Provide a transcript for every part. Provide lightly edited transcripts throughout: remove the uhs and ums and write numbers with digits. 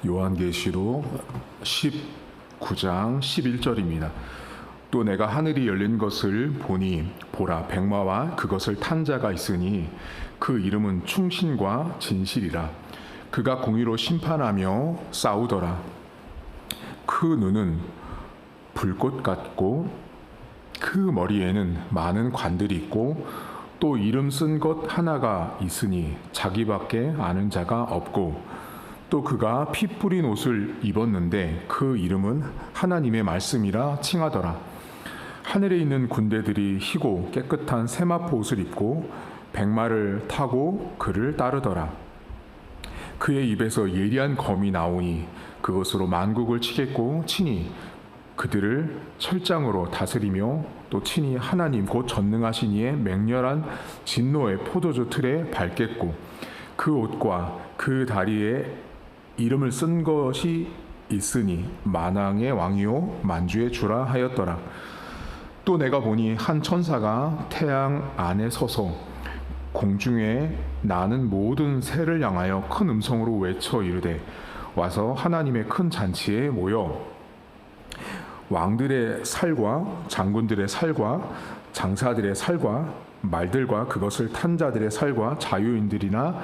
요한계시록 19장 11절입니다. 또 내가 하늘이 열린 것을 보니 보라 백마와 그것을 탄 자가 있으니 그 이름은 충신과 진실이라. 그가 공의로 심판하며 싸우더라. 그 눈은 불꽃 같고 그 머리에는 많은 관들이 있고 또 이름 쓴 것 하나가 있으니 자기밖에 아는 자가 없고 또 그가 피 뿌린 옷을 입었는데 그 이름은 하나님의 말씀이라 칭하더라. 하늘에 있는 군대들이 희고 깨끗한 세마포 옷을 입고 백마를 타고 그를 따르더라. 그의 입에서 예리한 검이 나오니 그것으로 만국을 치겠고 친히 그들을 철장으로 다스리며 또 친히 하나님 곧 전능하신 이의 맹렬한 진노의 포도주 틀에 밟겠고 그 옷과 그 다리에 이름을 쓴 것이 있으니 만왕의 왕이요 만주의 주라 하였더라. 또 내가 보니 한 천사가 태양 안에 서서 공중에 나는 모든 새를 향하여 큰 음성으로 외쳐 이르되 와서 하나님의 큰 잔치에 모여 왕들의 살과 장군들의 살과 장사들의 살과 말들과 그것을 탄 자들의 살과 자유인들이나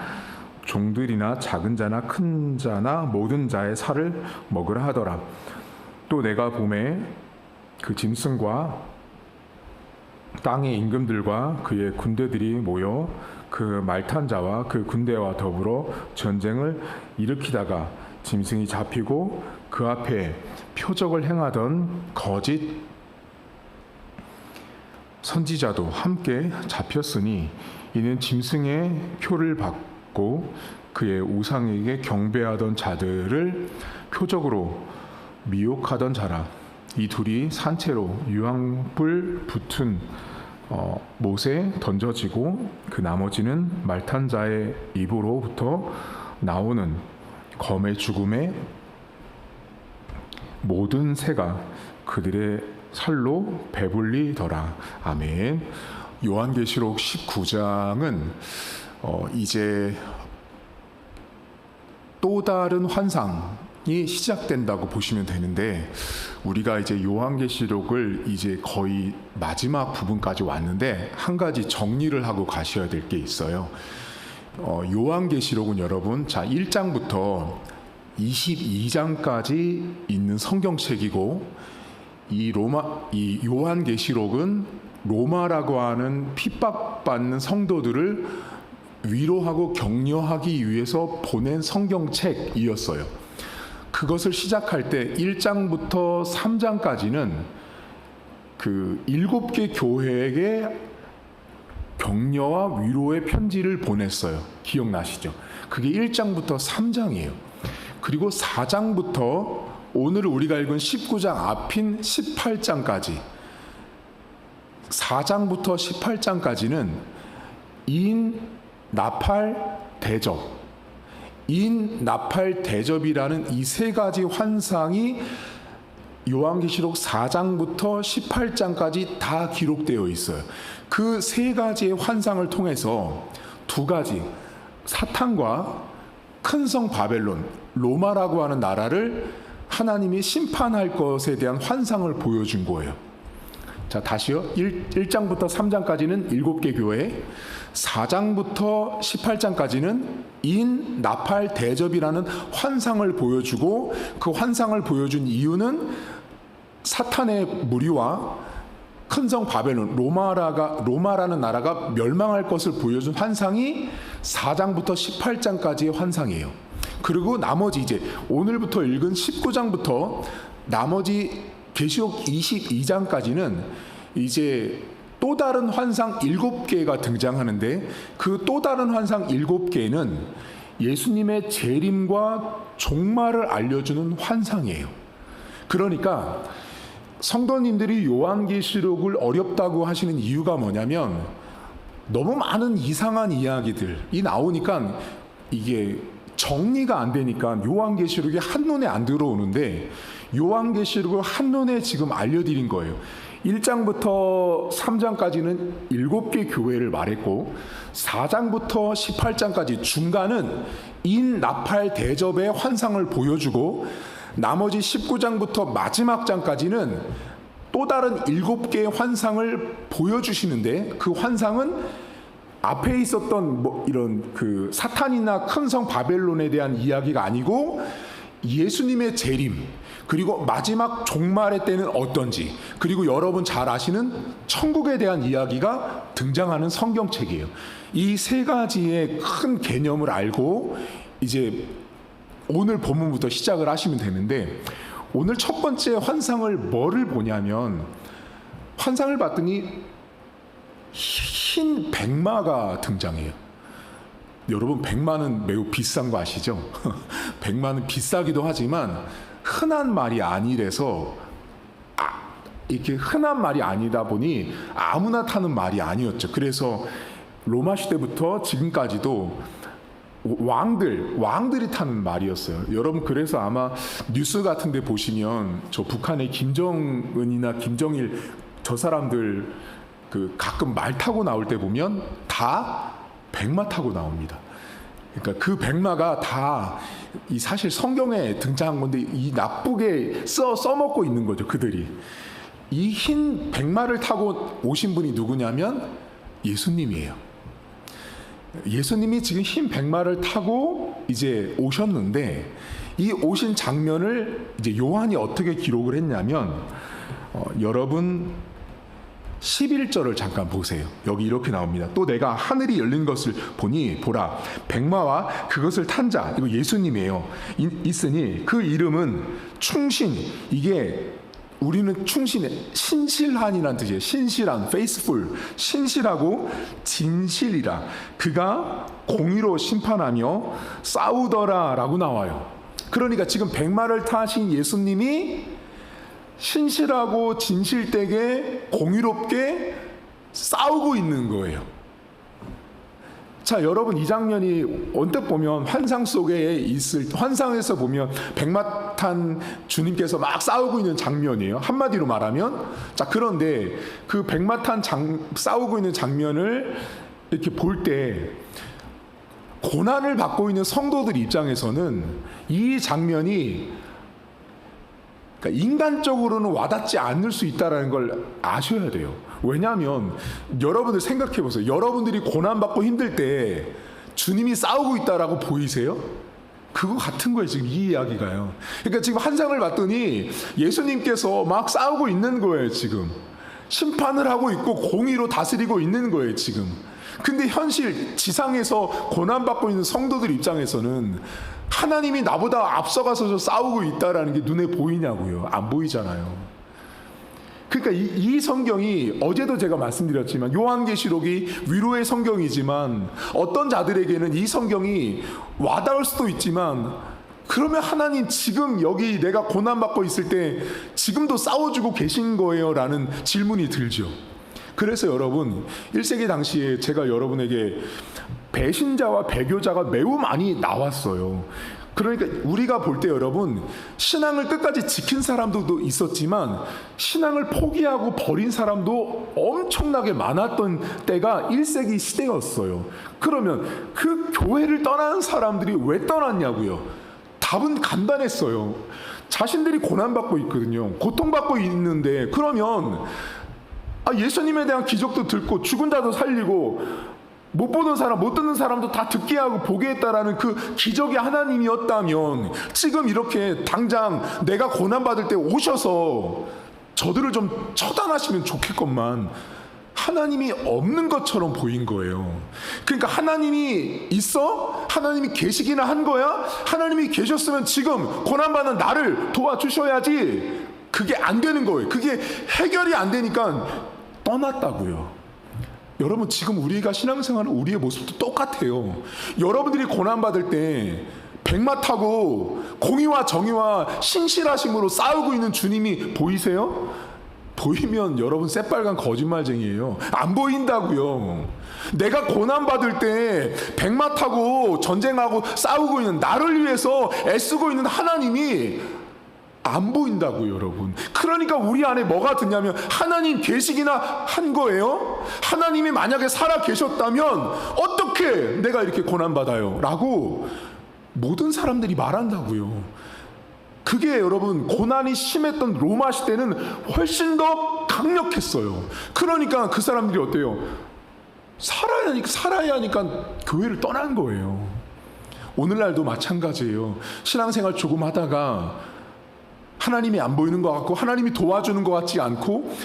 종들이나 작은 자나 큰 자나 모든 자의 살을 먹으라 하더라. 또 내가 봄에 그 짐승과 땅의 임금들과 그의 군대들이 모여 그 말탄 자와 그 군대와 더불어 전쟁을 일으키다가 짐승이 잡히고 그 앞에 표적을 행하던 거짓 선지자도 함께 잡혔으니 이는 짐승의 표를 받고 그의 우상에게 경배하던 자들을 표적으로 미혹하던 자라. 이 둘이 산채로 유황불 붙은 못에 던져지고 그 나머지는 말탄 자의 입으로부터 나오는 검의 죽음에 모든 새가 그들의 살로 배불리더라. 아멘. 요한계시록 19장은 이제 또 다른 환상이 시작된다고 보시면 되는데, 우리가 이제 요한계시록을 이제 거의 마지막 부분까지 왔는데 한 가지 정리를 하고 가셔야 될 게 있어요. 요한계시록은 여러분, 자 1장부터 22장까지 있는 성경책이고, 이 요한계시록은 로마라고 하는 핍박받는 성도들을 위로하고 격려하기 위해서 보낸 성경책이었어요. 그것을 시작할 때 1장부터 3장까지는 그 7개 교회에게 격려와 위로의 편지를 보냈어요. 기억나시죠? 그게 1장부터 3장이에요. 그리고 4장부터 오늘 우리가 읽은 19장 앞인 18장까지, 4장부터 18장까지는 인, 나팔, 대접, 인, 나팔, 대접이라는 이 세 가지 환상이 요한계시록 4장부터 18장까지 다 기록되어 있어요. 그 세 가지의 환상을 통해서 두 가지, 사탄과 큰 성 바벨론, 로마라고 하는 나라를 하나님이 심판할 것에 대한 환상을 보여준 거예요. 자, 다시요. 1장부터 3장까지는 7개 교회, 4장부터 18장까지는 인, 나팔, 대접이라는 환상을 보여주고, 그 환상을 보여준 이유는 사탄의 무리와 큰성 바벨론, 로마라는 나라가 멸망할 것을 보여준 환상이 4장부터 18장까지의 환상이에요. 그리고 나머지 이제 오늘부터 읽은 19장부터 나머지 계시록 22장까지는 이제 또 다른 환상 7개가 등장하는데, 그 또 다른 환상 7개는 예수님의 재림과 종말을 알려주는 환상이에요. 그러니까 성도님들이 요한계시록을 어렵다고 하시는 이유가 뭐냐면, 너무 많은 이상한 이야기들이 나오니까 이게 정리가 안 되니까 요한계시록이 한눈에 안 들어오는데, 요한계시록을 한눈에 지금 알려드린 거예요. 1장부터 3장까지는 7개 교회를 말했고 4장부터 18장까지 중간은 인나팔 대접의 환상을 보여주고 나머지 19장부터 마지막 장까지는 또 다른 7개의 환상을 보여주시는데 그 환상은 앞에 있었던 이런 그 사탄이나 큰 성 바벨론에 대한 이야기가 아니고 예수님의 재림, 그리고 마지막 종말의 때는 어떤지, 그리고 여러분 잘 아시는 천국에 대한 이야기가 등장하는 성경책이에요. 이 세 가지의 큰 개념을 알고 이제 오늘 본문부터 시작을 하시면 되는데, 오늘 첫 번째 환상을 뭐를 보냐면, 환상을 봤더니 흰 백마가 등장해요. 여러분, 백마는 매우 비싼 거 아시죠? 백마는 비싸기도 하지만 흔한 말이 아니라서 이렇게 흔한 말이 아니다 보니 아무나 타는 말이 아니었죠. 그래서 로마 시대부터 지금까지도 왕들이 타는 말이었어요. 여러분, 그래서 아마 뉴스 같은 데 보시면 저 북한의 김정은이나 김정일 저 사람들 그 가끔 말 타고 나올 때 보면 다 백마 타고 나옵니다. 그러니까 그 백마가 다 이 사실 성경에 등장한 건데 이 나쁘게 써먹고 있는 거죠, 그들이. 이 흰 백마를 타고 오신 분이 누구냐면 예수님이에요. 예수님이 지금 흰 백마를 타고 이제 오셨는데, 이 오신 장면을 이제 요한이 어떻게 기록을 했냐면, 여러분 11절을 잠깐 보세요. 여기 이렇게 나옵니다. 또 내가 하늘이 열린 것을 보니 보라 백마와 그것을 탄 자, 이거 예수님이에요. 있으니 그 이름은 충신. 이게 우리는 충신, 신실한이라는 뜻이에요. 신실한, faithful, 신실하고 진실이라. 그가 공의로 심판하며 싸우더라 라고 나와요. 그러니까 지금 백마를 타신 예수님이 신실하고 진실되게 공의롭게 싸우고 있는 거예요. 자, 여러분, 이 장면이 언뜻 보면 환상 속에 환상에서 보면 백마 탄 주님께서 막 싸우고 있는 장면이에요. 한마디로 말하면. 자, 그런데 그 백마 탄 싸우고 있는 장면을 이렇게 볼 때 고난을 받고 있는 성도들 입장에서는 이 장면이, 그러니까 인간적으로는 와닿지 않을 수 있다는 걸 아셔야 돼요. 왜냐하면 여러분들 생각해 보세요. 여러분들이 고난받고 힘들 때 주님이 싸우고 있다라고 보이세요? 그거 같은 거예요, 지금 이 이야기가요. 그러니까 지금 환상을 봤더니 예수님께서 막 싸우고 있는 거예요, 지금. 심판을 하고 있고 공의로 다스리고 있는 거예요, 지금. 근데 현실 지상에서 고난받고 있는 성도들 입장에서는 하나님이 나보다 앞서가서 싸우고 있다라는 게 눈에 보이냐고요? 안 보이잖아요. 그러니까 이 성경이, 어제도 제가 말씀드렸지만 요한계시록이 위로의 성경이지만 어떤 자들에게는 이 성경이 와닿을 수도 있지만, 그러면 하나님 지금 여기 내가 고난받고 있을 때 지금도 싸워주고 계신 거예요? 라는 질문이 들죠. 그래서 여러분, 1세기 당시에 제가 여러분에게 배신자와 배교자가 매우 많이 나왔어요. 그러니까 우리가 볼 때 여러분, 신앙을 끝까지 지킨 사람들도 있었지만 신앙을 포기하고 버린 사람도 엄청나게 많았던 때가 1세기 시대였어요. 그러면 그 교회를 떠나는 사람들이 왜 떠났냐고요? 답은 간단했어요. 자신들이 고난받고 있거든요. 고통받고 있는데, 그러면 예수님에 대한 기적도 듣고 죽은 자도 살리고 못 보는 사람, 못 듣는 사람도 다 듣게 하고 보게 했다라는 그 기적이 하나님이었다면, 지금 이렇게 당장 내가 고난받을 때 오셔서 저들을 좀 처단하시면 좋겠건만 하나님이 없는 것처럼 보인 거예요. 그러니까 하나님이 있어? 하나님이 계시기나 한 거야? 하나님이 계셨으면 지금 고난받는 나를 도와주셔야지. 그게 안 되는 거예요. 그게 해결이 안 되니까 떠났다고요. 여러분, 지금 우리가 신앙생활은 우리의 모습도 똑같아요. 여러분들이 고난받을 때 백마 타고 공의와 정의와 신실하심으로 싸우고 있는 주님이 보이세요? 보이면 여러분 새빨간 거짓말쟁이에요. 안 보인다고요. 내가 고난받을 때 백마 타고 전쟁하고 싸우고 있는 나를 위해서 애쓰고 있는 하나님이 안 보인다고요, 여러분. 그러니까 우리 안에 뭐가 드냐면 하나님 계시기나 한 거예요. 하나님이 만약에 살아 계셨다면 어떻게 내가 이렇게 고난받아요? 라고 모든 사람들이 말한다고요. 그게 여러분 고난이 심했던 로마 시대는 훨씬 더 강력했어요. 그러니까 그 사람들이 어때요? 살아야 하니까 교회를 떠난 거예요. 오늘날도 마찬가지예요. 신앙생활 조금 하다가 하나님이 안 보이는 것 같고 하나님이 도와주는 것 같지 않고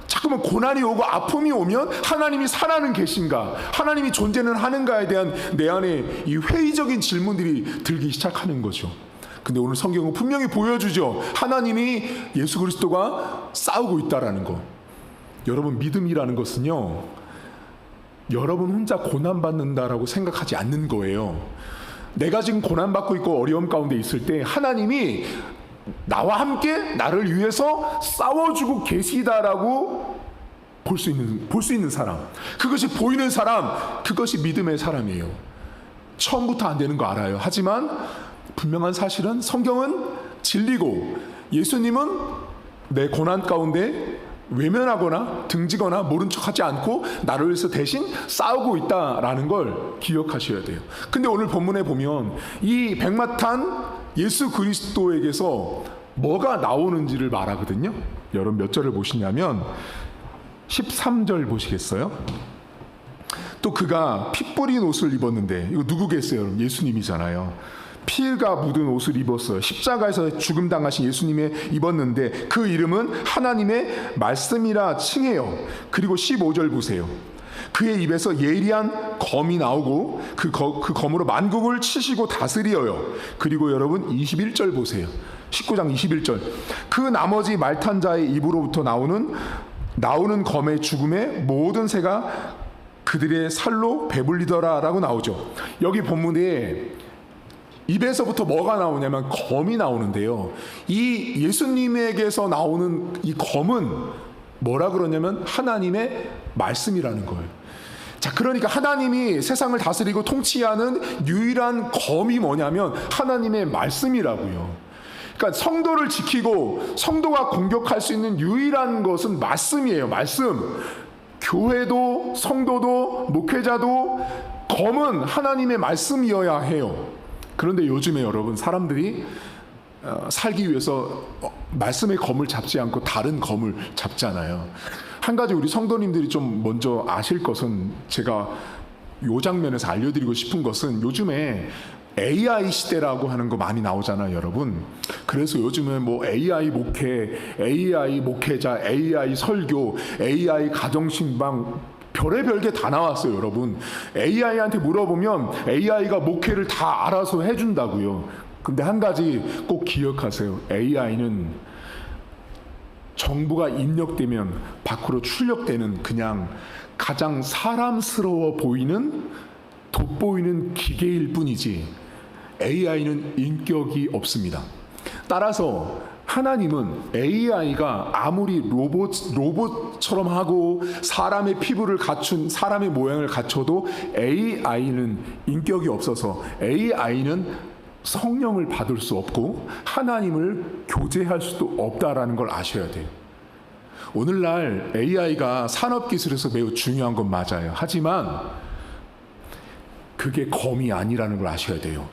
자꾸만 고난이 오고 아픔이 오면 하나님이 살아는 계신가, 하나님이 존재는 하는가에 대한 내 안에 이 회의적인 질문들이 들기 시작하는 거죠. 근데 오늘 성경은 분명히 보여주죠. 하나님이 예수 그리스도가 싸우고 있다라는 거. 여러분, 믿음이라는 것은요, 여러분 혼자 고난받는다라고 생각하지 않는 거예요. 내가 지금 고난받고 있고 어려움 가운데 있을 때 하나님이 나와 함께 나를 위해서 싸워주고 계시다라고 볼 수 있는 사람, 그것이 보이는 사람, 그것이 믿음의 사람이에요. 처음부터 안 되는 거 알아요. 하지만 분명한 사실은 성경은 진리고 예수님은 내 고난 가운데 외면하거나 등지거나 모른 척하지 않고 나를 위해서 대신 싸우고 있다라는 걸 기억하셔야 돼요. 근데 오늘 본문에 보면 이 백마탄 예수 그리스도에게서 뭐가 나오는지를 말하거든요. 여러분 몇 절을 보시냐면 13절 보시겠어요? 또 그가 피 뿌린 옷을 입었는데, 이거 누구겠어요? 여러분, 예수님이잖아요. 피가 묻은 옷을 입었어요. 십자가에서 죽음 당하신 예수님의 입었는데 그 이름은 하나님의 말씀이라 칭해요. 그리고 15절 보세요. 그의 입에서 예리한 검이 나오고 그 검으로 만국을 치시고 다스리어요. 그리고 여러분 21절 보세요. 19장 21절. 그 나머지 말탄 자의 입으로부터 나오는 검의 죽음에 모든 새가 그들의 살로 배불리더라 라고 나오죠. 여기 본문에 입에서부터 뭐가 나오냐면 검이 나오는데요. 이 예수님에게서 나오는 이 검은 뭐라 그러냐면 하나님의 말씀이라는 거예요. 자, 그러니까 하나님이 세상을 다스리고 통치하는 유일한 검이 뭐냐면 하나님의 말씀이라고요. 그러니까 성도를 지키고 성도가 공격할 수 있는 유일한 것은 말씀이에요. 말씀. 교회도 성도도 목회자도 검은 하나님의 말씀이어야 해요. 그런데 요즘에 여러분, 사람들이 살기 위해서 말씀의 검을 잡지 않고 다른 검을 잡잖아요. 한 가지 우리 성도님들이 좀 먼저 아실 것은, 제가 요 장면에서 알려드리고 싶은 것은, 요즘에 AI 시대라고 하는 거 많이 나오잖아요, 여러분. 그래서 요즘에 뭐 AI 목회, AI 목회자, AI 설교, AI 가정신방, 별의별 게 다 나왔어요, 여러분. AI한테 물어보면 AI가 목회를 다 알아서 해준다고요. 근데 한 가지 꼭 기억하세요. AI는 정보가 입력되면 밖으로 출력되는 그냥 가장 사람스러워 보이는, 돋보이는 기계일 뿐이지 AI는 인격이 없습니다. 따라서 하나님은 AI가 아무리 로봇처럼 하고 사람의 피부를 갖춘, 사람의 모양을 갖춰도 AI는 인격이 없어서 AI는 성령을 받을 수 없고 하나님을 교제할 수도 없다라는 걸 아셔야 돼요. 오늘날 AI가 산업기술에서 매우 중요한 건 맞아요. 하지만 그게 검이 아니라는 걸 아셔야 돼요.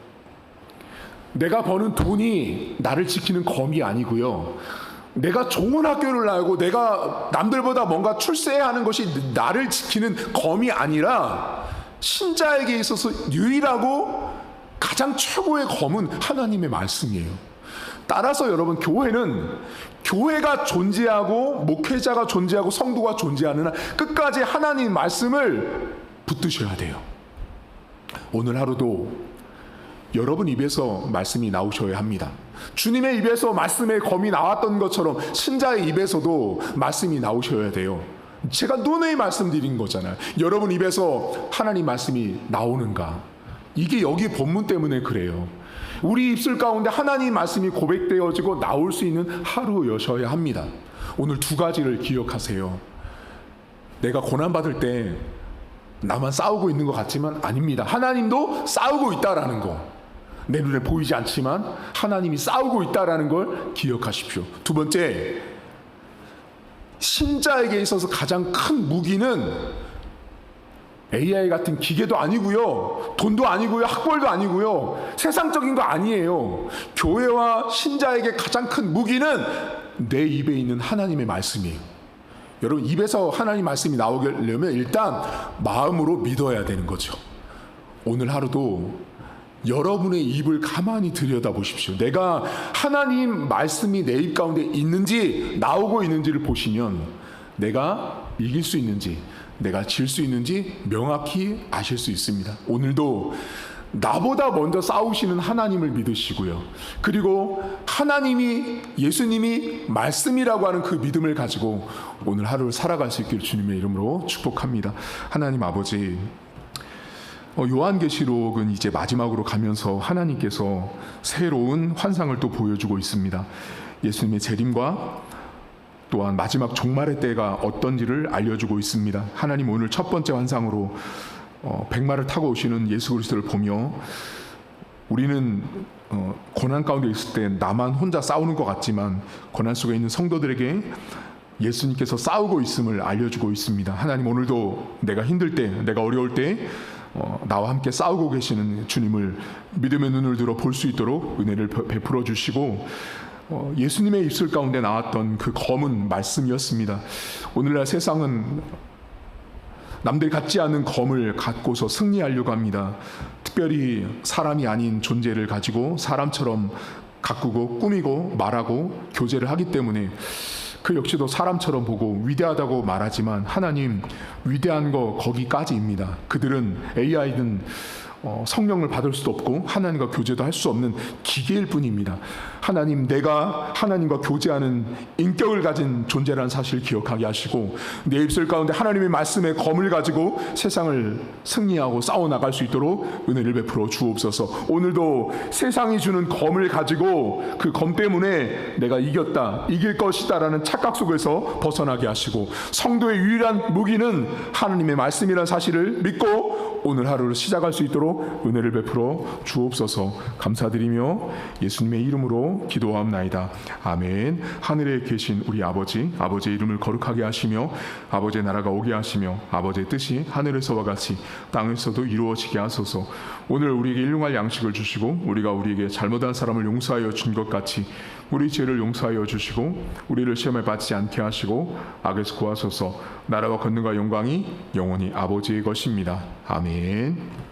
내가 버는 돈이 나를 지키는 검이 아니고요. 내가 좋은 학교를 나오고 내가 남들보다 뭔가 출세하는 것이 나를 지키는 검이 아니라 신자에게 있어서 유일하고 가장 최고의 검은 하나님의 말씀이에요. 따라서 여러분, 교회가 존재하고 목회자가 존재하고 성도가 존재하는 한 끝까지 하나님 말씀을 붙드셔야 돼요. 오늘 하루도 여러분 입에서 말씀이 나오셔야 합니다. 주님의 입에서 말씀의 검이 나왔던 것처럼 신자의 입에서도 말씀이 나오셔야 돼요. 제가 누누이 말씀드린 거잖아요. 여러분 입에서 하나님 말씀이 나오는가? 이게 여기 본문 때문에 그래요. 우리 입술 가운데 하나님 말씀이 고백되어지고 나올 수 있는 하루여셔야 합니다. 오늘 두 가지를 기억하세요. 내가 고난받을 때 나만 싸우고 있는 것 같지만 아닙니다. 하나님도 싸우고 있다라는 거. 내 눈에 보이지 않지만 하나님이 싸우고 있다라는 걸 기억하십시오. 두 번째, 신자에게 있어서 가장 큰 무기는 AI 같은 기계도 아니고요, 돈도 아니고요, 학벌도 아니고요, 세상적인 거 아니에요. 교회와 신자에게 가장 큰 무기는 내 입에 있는 하나님의 말씀이에요. 여러분, 입에서 하나님 말씀이 나오려면 일단 마음으로 믿어야 되는 거죠. 오늘 하루도 여러분의 입을 가만히 들여다보십시오. 내가 하나님 말씀이 내 입 가운데 있는지 나오고 있는지를 보시면 내가 이길 수 있는지, 내가 질 수 있는지 명확히 아실 수 있습니다. 오늘도 나보다 먼저 싸우시는 하나님을 믿으시고요, 그리고 하나님이, 예수님이 말씀이라고 하는 그 믿음을 가지고 오늘 하루를 살아갈 수 있기를 주님의 이름으로 축복합니다. 하나님 아버지, 요한계시록은 이제 마지막으로 가면서 하나님께서 새로운 환상을 또 보여주고 있습니다. 예수님의 재림과 또한 마지막 종말의 때가 어떤지를 알려주고 있습니다. 하나님, 오늘 첫 번째 환상으로 백마를 타고 오시는 예수 그리스도를 보며 우리는 고난 가운데 있을 때 나만 혼자 싸우는 것 같지만 고난 속에 있는 성도들에게 예수님께서 싸우고 있음을 알려주고 있습니다. 하나님, 오늘도 내가 힘들 때, 내가 어려울 때 나와 함께 싸우고 계시는 주님을 믿음의 눈을 들어 볼 수 있도록 은혜를 베풀어 주시고, 예수님의 입술 가운데 나왔던 그 검은 말씀이었습니다. 오늘날 세상은 남들 갖지 않은 검을 갖고서 승리하려고 합니다. 특별히 사람이 아닌 존재를 가지고 사람처럼 가꾸고 꾸미고 말하고 교제를 하기 때문에 그 역시도 사람처럼 보고 위대하다고 말하지만 하나님, 위대한 거 거기까지입니다. 그들은 AI든 성령을 받을 수도 없고 하나님과 교제도 할 수 없는 기계일 뿐입니다. 하나님, 내가 하나님과 교제하는 인격을 가진 존재라는 사실을 기억하게 하시고 내 입술 가운데 하나님의 말씀의 검을 가지고 세상을 승리하고 싸워나갈 수 있도록 은혜를 베풀어 주옵소서. 오늘도 세상이 주는 검을 가지고 그 검 때문에 내가 이겼다, 이길 것이다 라는 착각 속에서 벗어나게 하시고, 성도의 유일한 무기는 하나님의 말씀이라는 사실을 믿고 오늘 하루를 시작할 수 있도록 은혜를 베풀어 주옵소서. 감사드리며 예수님의 이름으로 기도하옵나이다. 아멘. 하늘에 계신 우리 아버지, 아버지의 이름을 거룩하게 하시며 아버지의 나라가 오게 하시며 아버지의 뜻이 하늘에서와 같이 땅에서도 이루어지게 하소서. 오늘 우리에게 일용할 양식을 주시고 우리가 우리에게 잘못한 사람을 용서하여 준 것 같이 우리 죄를 용서하여 주시고 우리를 시험에 받지 않게 하시고 악에서 구하소서. 나라와 권능과 영광이 영원히 아버지의 것입니다. 아멘.